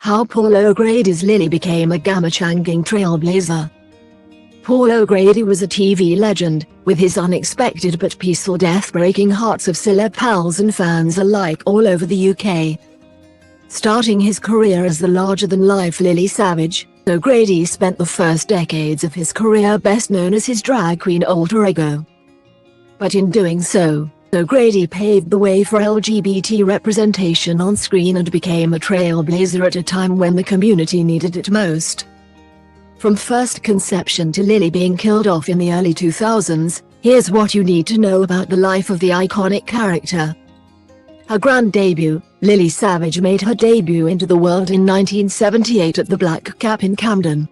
How Paul O'Grady's Lily became a gamechanging trailblazer. Paul O'Grady was a TV legend, with his unexpected but peaceful death breaking hearts of celeb pals and fans alike all over the UK. Starting his career as the larger-than-life Lily Savage, O'Grady spent the first decades of his career best known as his drag queen alter ego. But in doing so, O'Grady paved the way for LGBT representation on screen and became a trailblazer at a time when the community needed it most. From first conception to Lily being killed off in the early 2000s, here's what you need to know about the life of the iconic character. Her grand debut, Lily Savage made her debut into the world in 1978 at the Black Cap in Camden.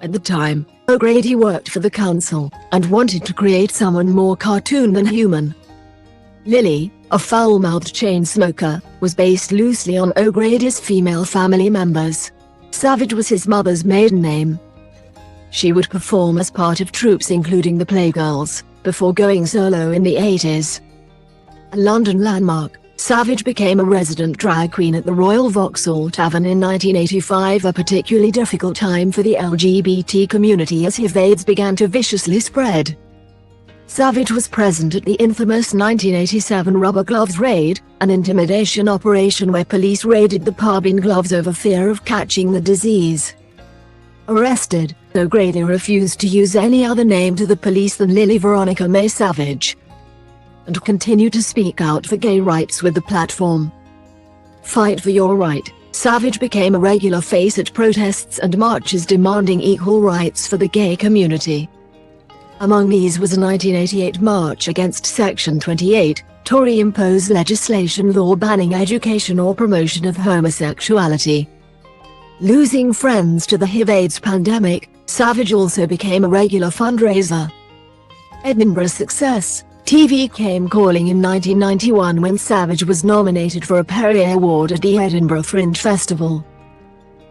At the time, O'Grady worked for the council, and wanted to create someone more cartoon than human. Lily, a foul-mouthed chain smoker, was based loosely on O'Grady's female family members. Savage was his mother's maiden name. She would perform as part of troupes including the Playgirls, before going solo in the 80s. A London landmark, Savage became a resident drag queen at the Royal Vauxhall Tavern in 1985, a particularly difficult time for the LGBT community as HIV/AIDS began to viciously spread. Savage was present at the infamous 1987 Rubber Gloves raid, an intimidation operation where police raided the pub in gloves over fear of catching the disease. Arrested, O'Grady refused to use any other name to the police than Lily Veronica May Savage, and continued to speak out for gay rights with the platform "Fight for your right." Savage became a regular face at protests and marches demanding equal rights for the gay community. Among these was a 1988 march against Section 28, Tory-imposed legislation law banning education or promotion of homosexuality. Losing friends to the HIV/AIDS pandemic, Savage also became a regular fundraiser. Edinburgh success. TV came calling in 1991 when Savage was nominated for a Perrier Award at the Edinburgh Fringe Festival.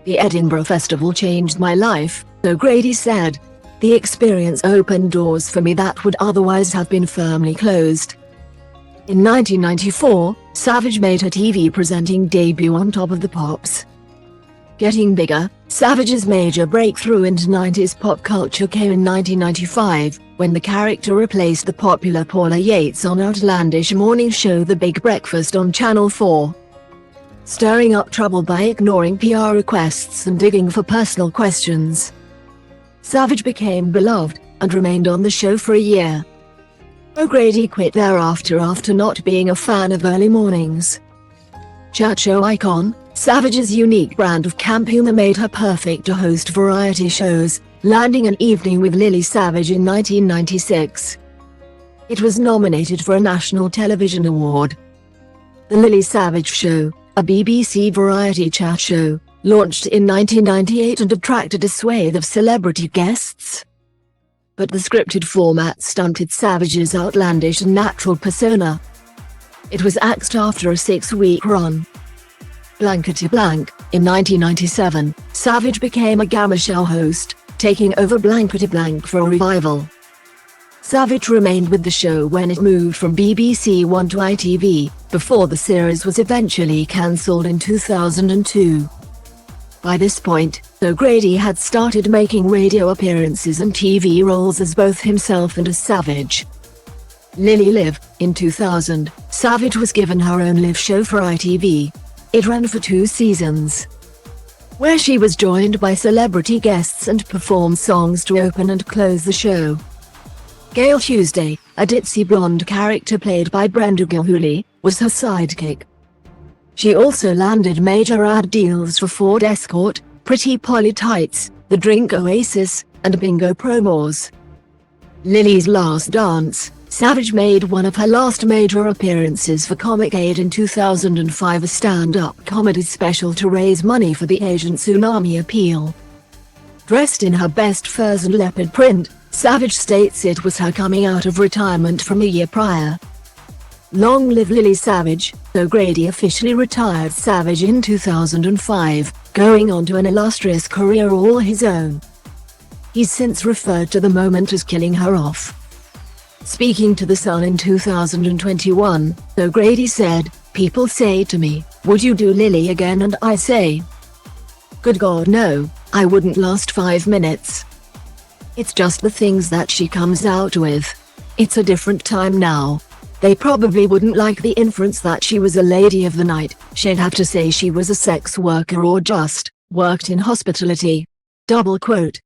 "The Edinburgh Festival changed my life," O'Grady said. "The experience opened doors for me that would otherwise have been firmly closed." In 1994, Savage made her TV presenting debut on Top of the Pops. Getting bigger, Savage's major breakthrough into 90s pop culture came in 1995, when the character replaced the popular Paula Yates on outlandish morning show The Big Breakfast on Channel 4. Stirring up trouble by ignoring PR requests and digging for personal questions, Savage became beloved, and remained on the show for a year. O'Grady quit thereafter after not being a fan of early mornings. Chat show icon, Savage's unique brand of camp humor made her perfect to host variety shows, landing an evening with Lily Savage in 1996. It was nominated for a National Television Award. The Lily Savage Show, a BBC variety chat show, launched in 1998 and attracted a swathe of celebrity guests. But the scripted format stunted Savage's outlandish and natural persona. It was axed after a 6-week run. Blankety blank. In 1997, Savage became a Gamma Show host, taking over Blankety blank for a revival. Savage remained with the show when it moved from BBC One to ITV, before the series was eventually cancelled in 2002. By this point, O'Grady had started making radio appearances and TV roles as both himself and as Savage. Lily Live. In 2000, Savage was given her own live show for ITV. It ran for 2 seasons, where she was joined by celebrity guests and performed songs to open and close the show. Gail Tuesday, a ditzy blonde character played by Brenda Gilhooly, was her sidekick. She also landed major ad deals for Ford Escort, Pretty Polly Tights, The Drink Oasis, and Bingo Promos. Lily's Last Dance. Savage made one of her last major appearances for Comic Aid in 2005, a stand-up comedy special to raise money for the Asian Tsunami Appeal. Dressed in her best furs and leopard print, Savage states it was her coming out of retirement from a year prior. Long live Lily Savage. O'Grady officially retired Savage in 2005, going on to an illustrious career all his own. He's since referred to the moment as killing her off. Speaking to The Sun in 2021, O'Grady said, "People say to me, would you do Lily again, and I say, Good God no, I wouldn't last 5 minutes. It's just the things that she comes out with. It's a different time now. They probably wouldn't like the inference that she was a lady of the night. She'd have to say she was a sex worker or just worked in hospitality. Double quote.